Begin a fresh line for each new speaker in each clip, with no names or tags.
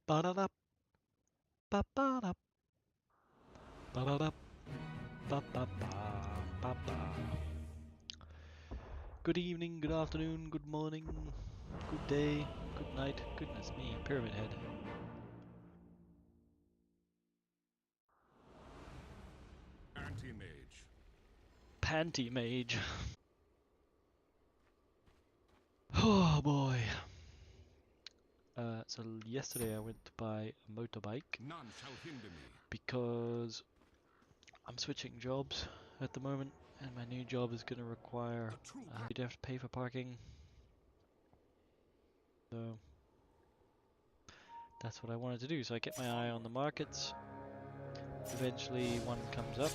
Ba-da-da, ba-ba-da, ba-da-da, ba-ba-ba-ba-ba. Good evening, good afternoon, good morning, good day, good night. Goodness me, Pyramid Head.
Anti-mage.
Panty Mage. Oh boy. So yesterday I went to buy a motorbike
None shall hinder me.
because I'm switching jobs at the moment, and my new job is going to require you don't have to pay for parking. So that's what I wanted to do. So I kept my eye on the markets. Eventually one comes up.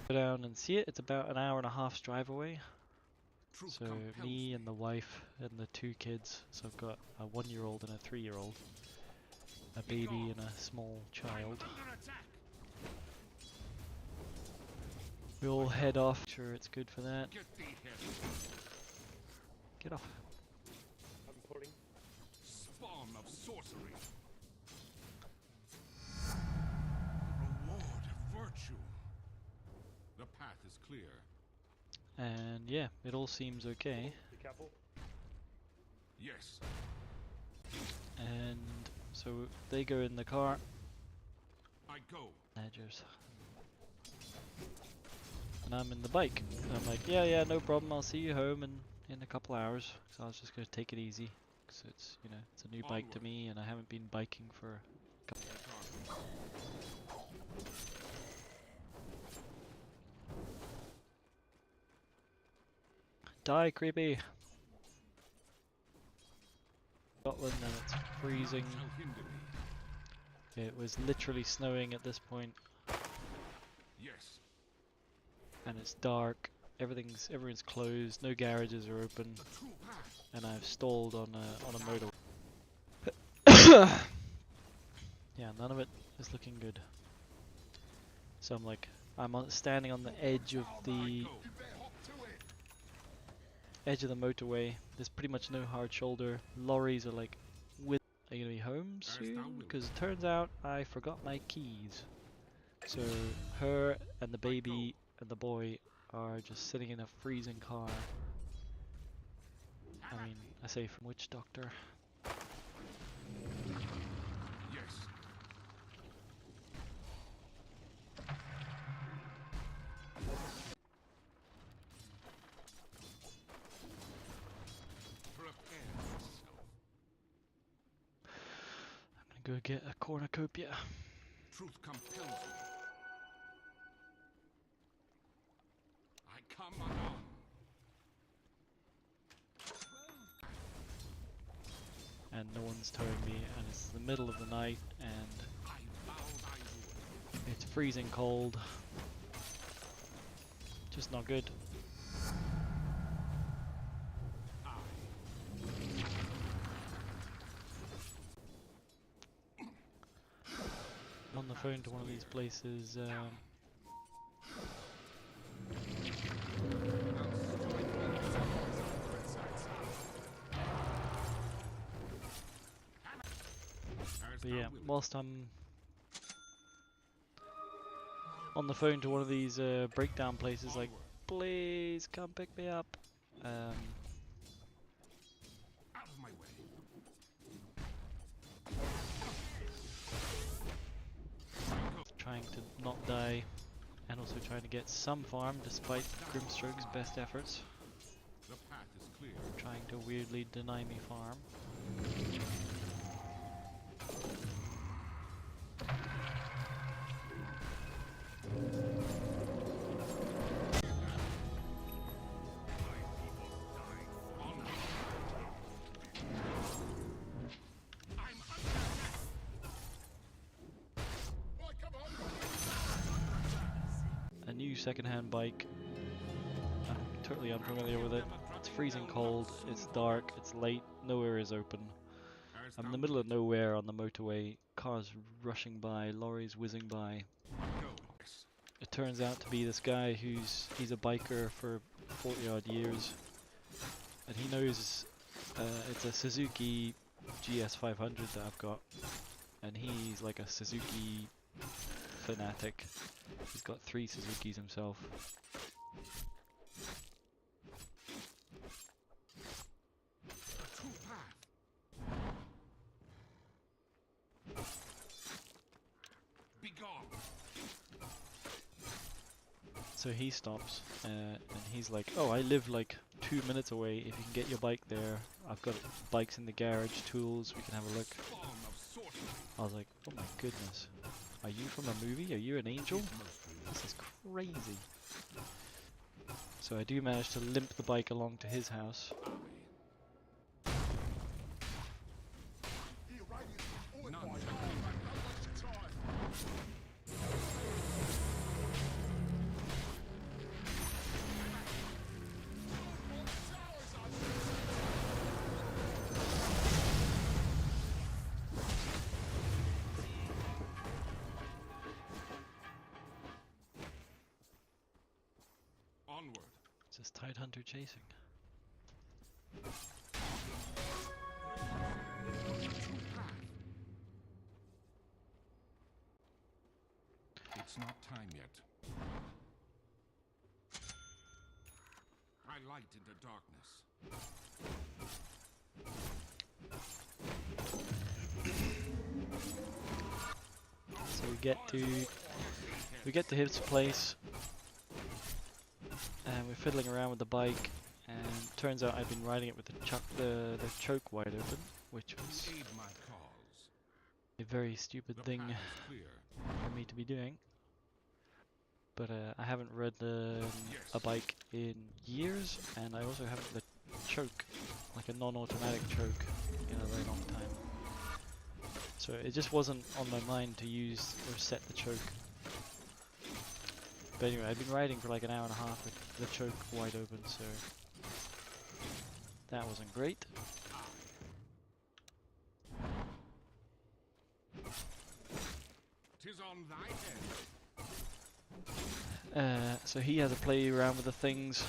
Go down and see it. It's about an hour and a half's drive away. So me and the wife and the two kids. So I've got a 1-year-old and a 3-year-old. A baby and a small child. We all head off. Sure, it's good for that. Get off.
I'm pulling. Spawn of sorcery. Reward of virtue. The path is clear.
And yeah, it all seems okay.
Be careful. Yes.
And so they go in the car.
I go.
Badgers. And I'm in the bike. And I'm like, yeah, no problem. I'll see you home in a couple hours. So I was just gonna take it easy, because it's, you know, it's a new bike to me, and I haven't been biking for a couple. Die, creepy. Scotland, and it's freezing. It was literally snowing at this point.
Yes.
And it's dark. Everything's closed. No garages are open. And I've stalled on a motorway. Yeah, none of it is looking good. So I'm like, standing on the edge of the motorway. There's pretty much no hard shoulder. Lorries are like, are you gonna be home soon? Because it turns out I forgot my keys. So her and the baby and the boy are just sitting in a freezing car. I mean, I say from witch doctor.
Yes.
I'm gonna go get a cornucopia.
Truth compels me. I come anon.
And no one's towing me, and it's the middle of the night, and
I vowed I would.
it's freezing cold. Just not good. I'm on the phone to one of these places. But yeah, whilst I'm on the phone to one of these breakdown places, like, please come pick me up.
Out of my way.
Trying to not die, and also trying to get some farm despite Grimstroke's best efforts.
The path is clear.
Trying to weirdly deny me farm. A new second-hand bike. I'm totally unfamiliar with it. It's freezing cold, it's dark, it's late, nowhere is open. I'm in the middle of nowhere on the motorway, cars rushing by, lorries whizzing by. It turns out to be this guy he's a biker for 40 odd years, and he knows It's a Suzuki GS500 that I've got, and he's like a Suzuki fanatic. He's got 3 Suzukis himself. So he stops, and he's like, "Oh, I live like 2 minutes away. If you can get your bike there, I've got bikes in the garage, tools. We can have a look." I was like, "Oh my goodness, are you from a movie? Are you an angel? This is crazy." So I do manage to limp the bike along to his house.
Onward.
It's this Tide Hunter chasing.
It's not time yet. I light into darkness.
So we get to his place, and we're fiddling around with the bike, and turns out I've been riding it with the choke wide open, which was
Aid my cause.
a very stupid
The
thing
path is clear.
for me to be doing. But I haven't ridden a bike in years, and I also haven't the choke, like a non-automatic choke, in a very long time. So it just wasn't on my mind to use or set the choke. But anyway, I've been riding for like an hour and a half with the choke wide open, so that wasn't great.
Tis on thy head.
So he has a play around with the things.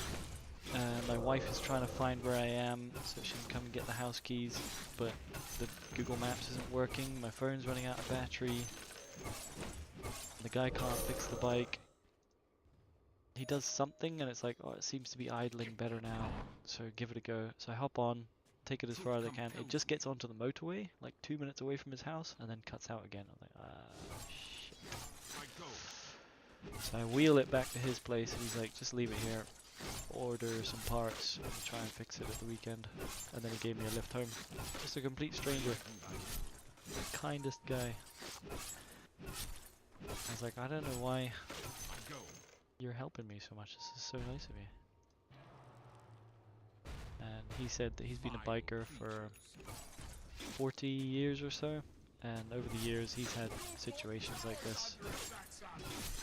My wife is trying to find where I am so she can come and get the house keys, but the Google Maps isn't working, my phone's running out of battery, the guy can't fix the bike. He does something and it's like, oh, it seems to be idling better now, so give it a go. So I hop on, take it as far as I can. It just gets onto the motorway, like 2 minutes away from his house, and then cuts out again. I'm like, ah, shit. So I wheel it back to his place, and he's like, just leave it here. Order some parts and try and fix it at the weekend. And then he gave me a lift home. Just a complete stranger. The kindest guy. I was like, I don't know why you're helping me so much. This is so nice of you. And he said that he's been a biker for 40 years or so. And over the years he's had situations like this.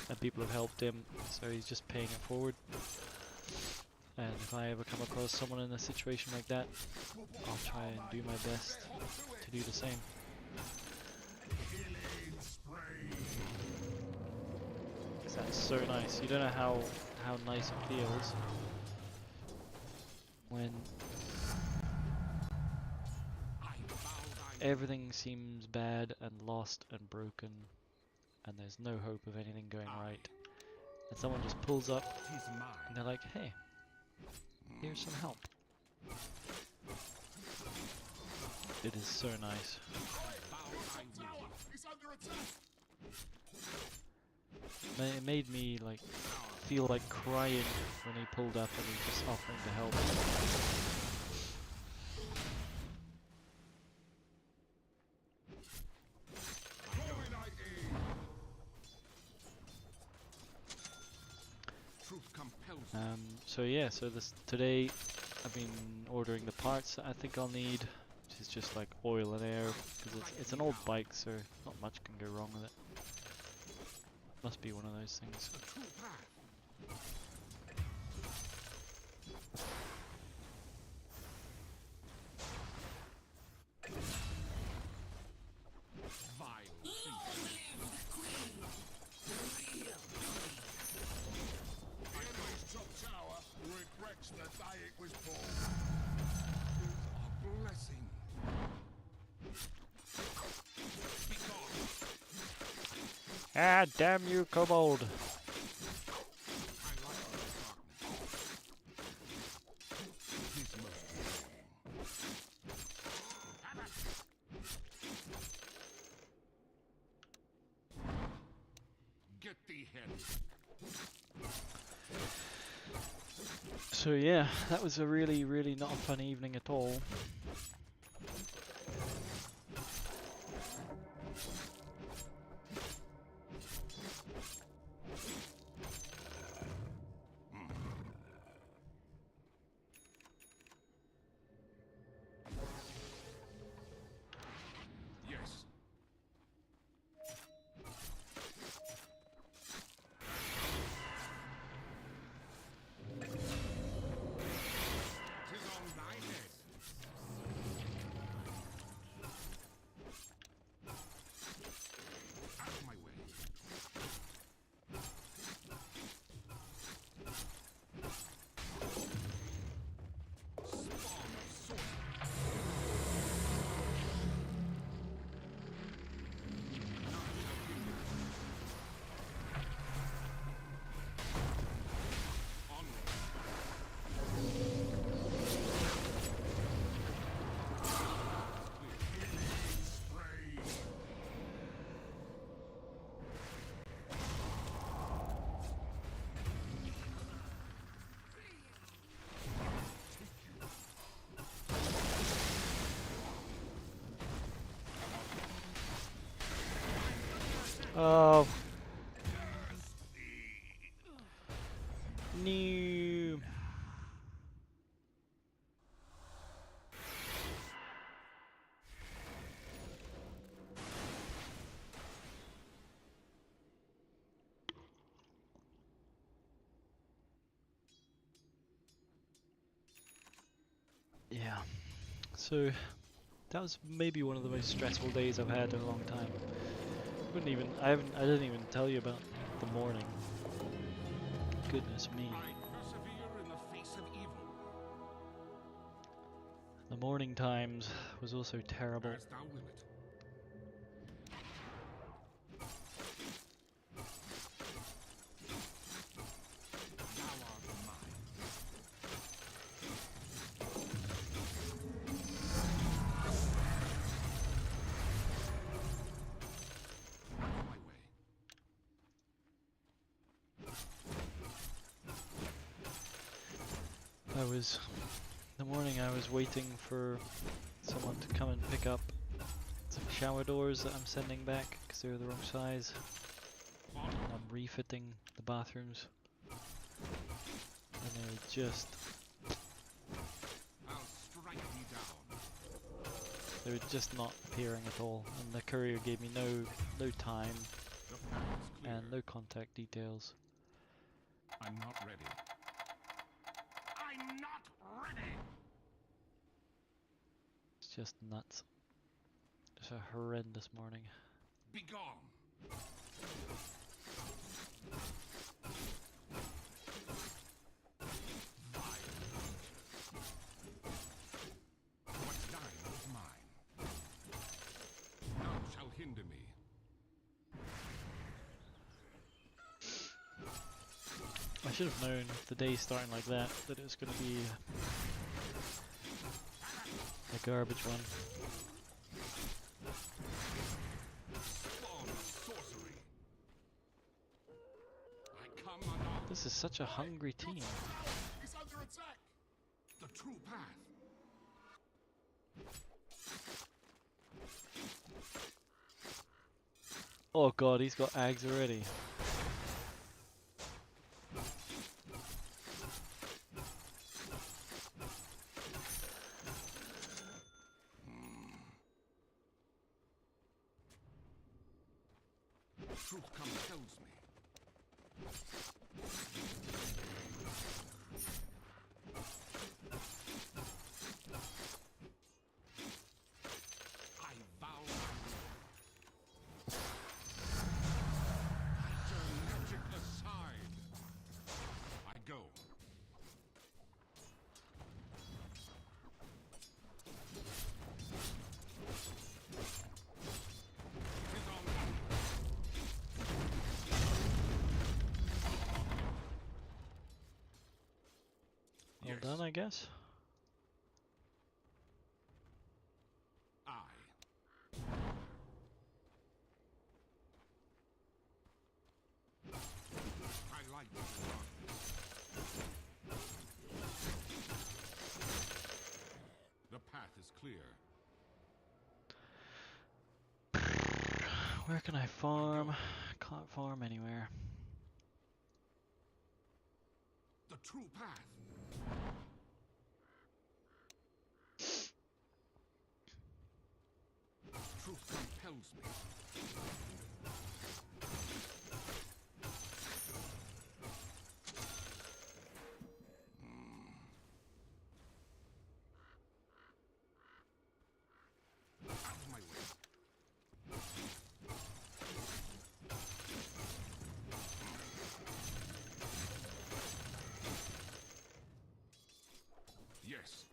And people have helped him. So he's just paying it forward. And if I ever come across someone in a situation like that, I'll try and do my best to do the same. Because that's so nice. You don't know how nice it feels when everything seems bad and lost and broken and there's no hope of anything going right. And someone just pulls up and they're like, hey, here's some help. It is so nice. It made me like feel like crying when he pulled up and he was just offering to help. So yeah, so today I've been ordering the parts that I think I'll need, which is just like oil and air, because it's an old bike, so not much can go wrong with it. Must be one of those things. Ah, damn you, kobold!
Get thee hence.
So yeah, that was a really, really not a fun evening at all.
Yes. Tis on thy head. Out of my way. Spawn of sorcery.
Oh. No. Yeah. So that was maybe one of the most stressful days I've had in a long time. I didn't even tell you about the morning. Goodness me.
I persevere in the face of evil.
The morning times was also terrible.
As thou wilt. Thou art mine. Out of my way.
The morning I was waiting for someone to come and pick up some shower doors that I'm sending back because they're the wrong size. And I'm refitting the bathrooms. And they were just,
I'll strike thee down.
they were just not appearing at all. And the courier gave me no time
The path is clear.
and no contact details.
I'm not ready. I'm not ready.
It's just nuts. Just a horrendous morning.
Begone. What's thine is mine. None shall hinder me.
I should have known the day starting like that it was going to be a garbage one.
Spawn of sorcery. I come unarmed.
This is such a hungry team.
He's under attack. The true path.
Oh god, he's got ags already.
Truth compels me. I vow I turn magic aside. I go. Tis on.
done, I guess.
I like the darkness. The path is clear.
Where can I farm? Can't farm anywhere.
The true path. Truth compels me. Out of my way. Yes.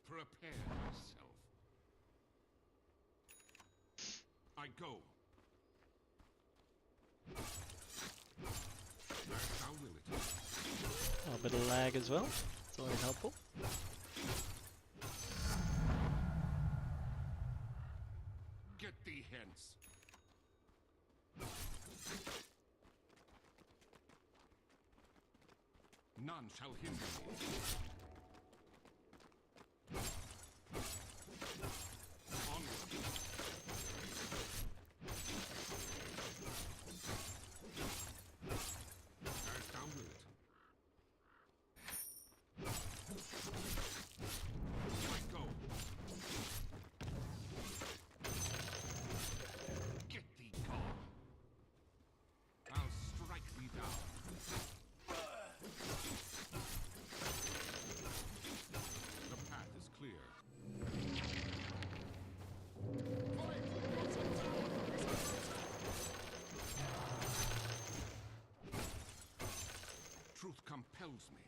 Prepare myself. I go. As thou will it.
A bit of lag as well. It's always helpful.
Get thee hence. None shall hinder me. Onward. As thou wilt. I go. Get thee gone. I'll strike thee down. The path is clear. Truth compels me.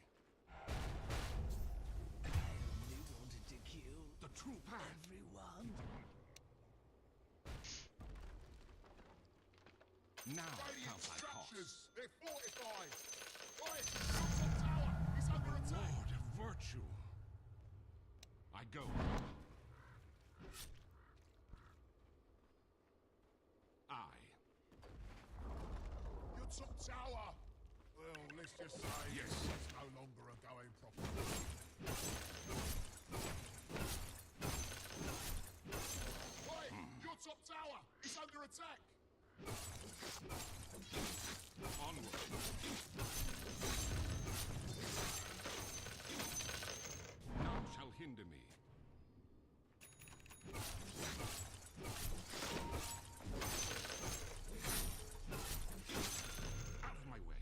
I only wanted to kill
The true path.
everyone.
Now shall I cost.
They're fortified! Right, top tower! It's under attack!
Lord of virtue. I go.
Your top tower! Well, let's just say
Yes.
it's no longer a going properly. Right, your top tower! It's under attack!
Onward. None shall hinder me. Out of my way.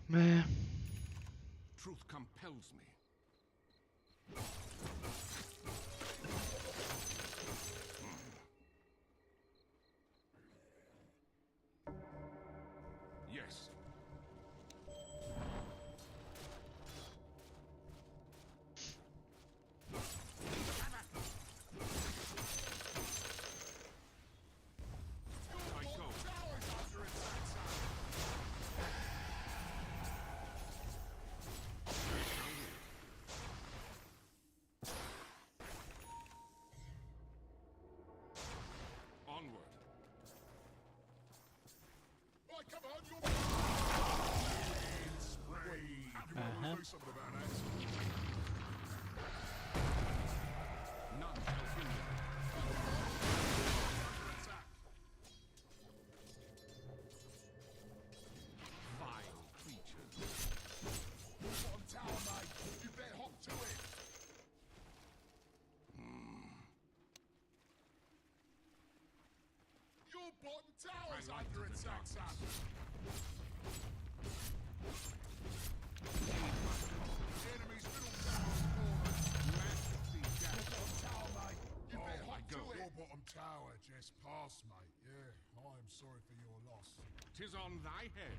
Meh.
Truth compels me. Yes. I go.
Tower's under attack, son!
Onward.
Right, come on, you're... Spree! You
Uh-huh.
do something about that.
None shall hinder me.
Under attack!
Vile creatures.
Bottom tower, mate! You better hop to it! Your bottom tower's
I like
under
the
attack,
darkness.
son! The enemy's middle tower's fallen!
Majesty down.
Bottom tower, mate! You better
I
hop
go.
to it! Your bottom tower just passed. pass, mate. Yeah, I am sorry for your loss.
'Tis on thy head.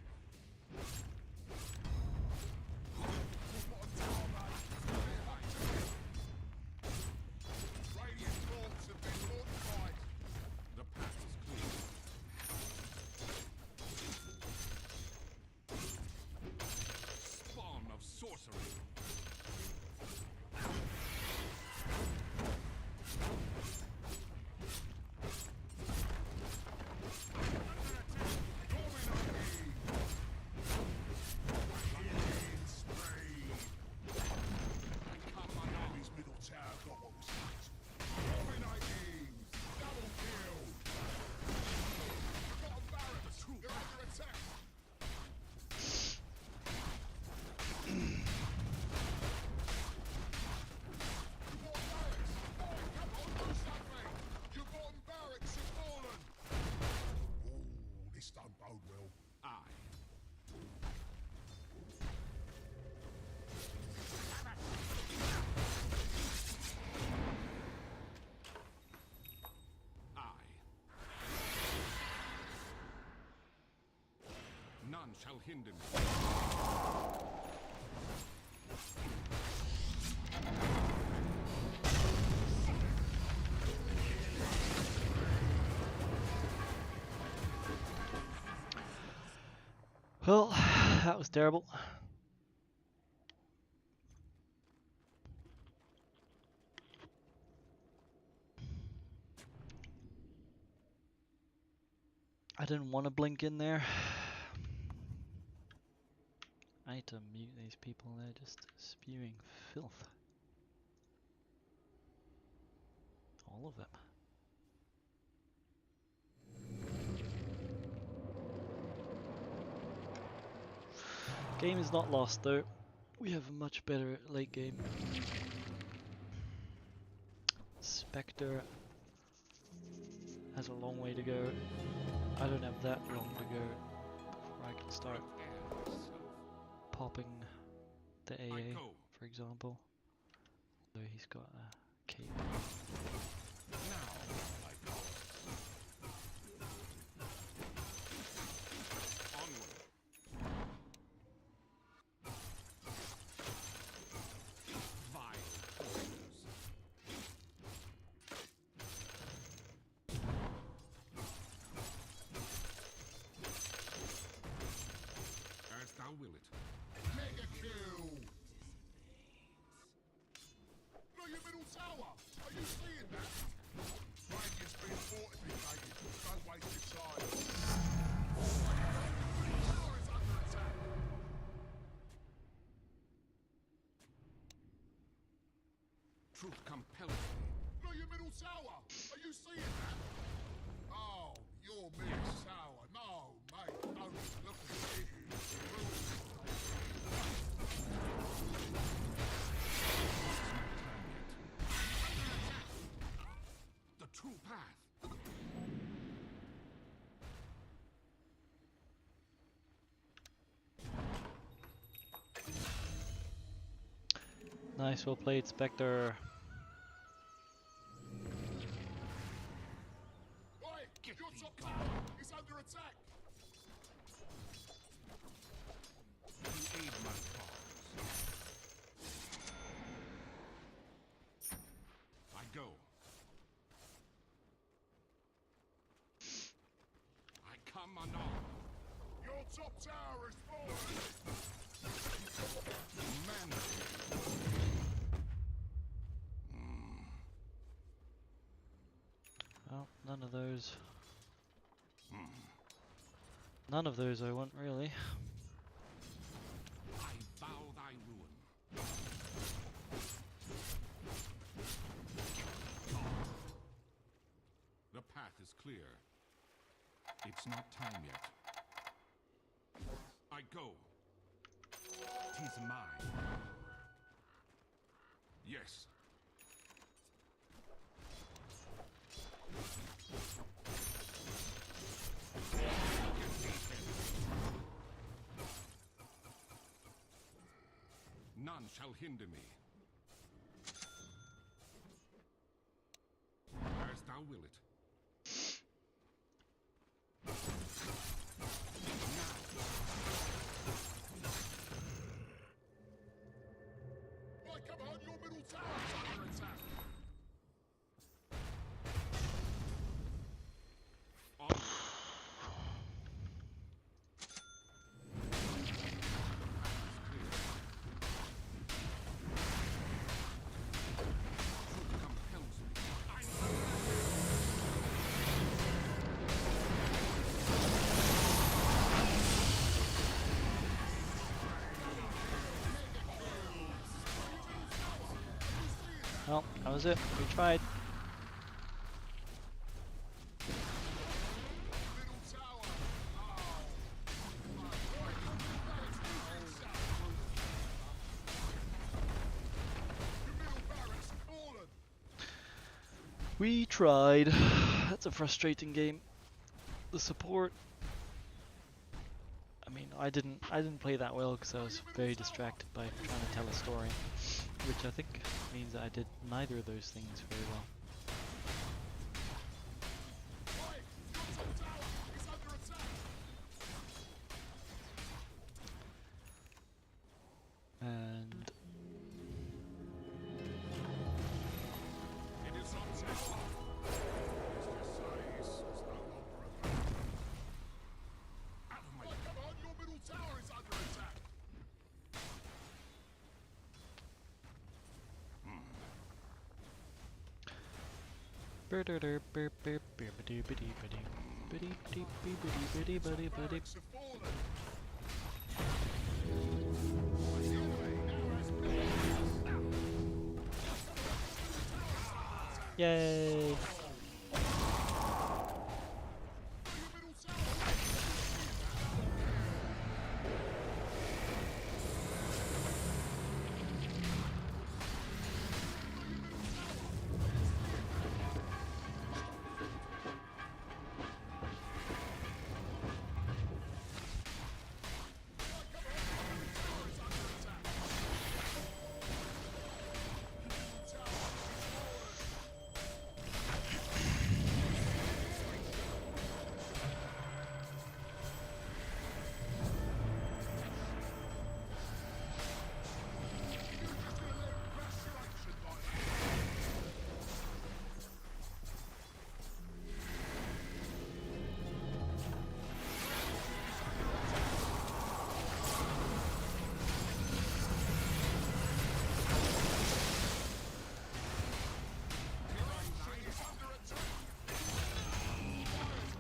Radiant forts have been fortified.
The path is clear. Spawn of sorcery. None shall hinder me.
Well, that was terrible. I didn't want to blink in there. I need to mute these people, they're just spewing filth. All of them. Game is not lost though. We have a much better late game. Spectre has a long way to go. I don't have that long to go before I can start popping the AA, for example. Though he's got a cape.
Will it?
Mega kill! Look, your middle tower! Are you seeing that? Radiant's been fortified. Don't waste your time. Tower is under attack.
Truth compels me.
Look, your middle tower! Are you seeing that? Oh, your middle tower. No, mate. Don't look at it.
The true path.
Nice, well played, Spectre.
Right, your top tower is under attack.
You aid my cause. I go. I come anon.
Your top tower is falling.
Man.
Oh, none of those. None of those I want, really.
I vow thy ruin. The path is clear. It's not time yet. I go. 'Tis mine. Yes. None shall hinder me. As thou wilt it.
Well, that was it. We tried.
Middle tower. Oh. Your middle barracks fallen.
We tried. That's a frustrating game. The support. I mean, I didn't play that well because I was very distracted by trying to tell a story, which I think means that I did neither of those things very well.
Oi, your top tower is under attack.
And
It is on tower. Let's just say it's no longer a threat. Out of my come on, your middle tower is under attack. Barracks have fallen.
yay!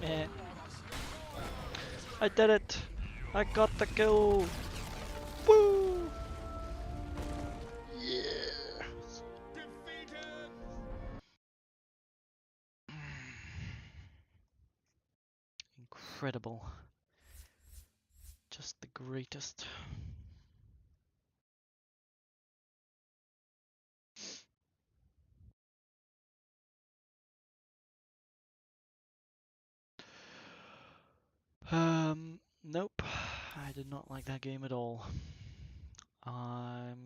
Eh. I did it! I got the kill! Woo! Yeah!
Defeated.
Incredible. Just the greatest. Nope. I did not like that game at all. I'm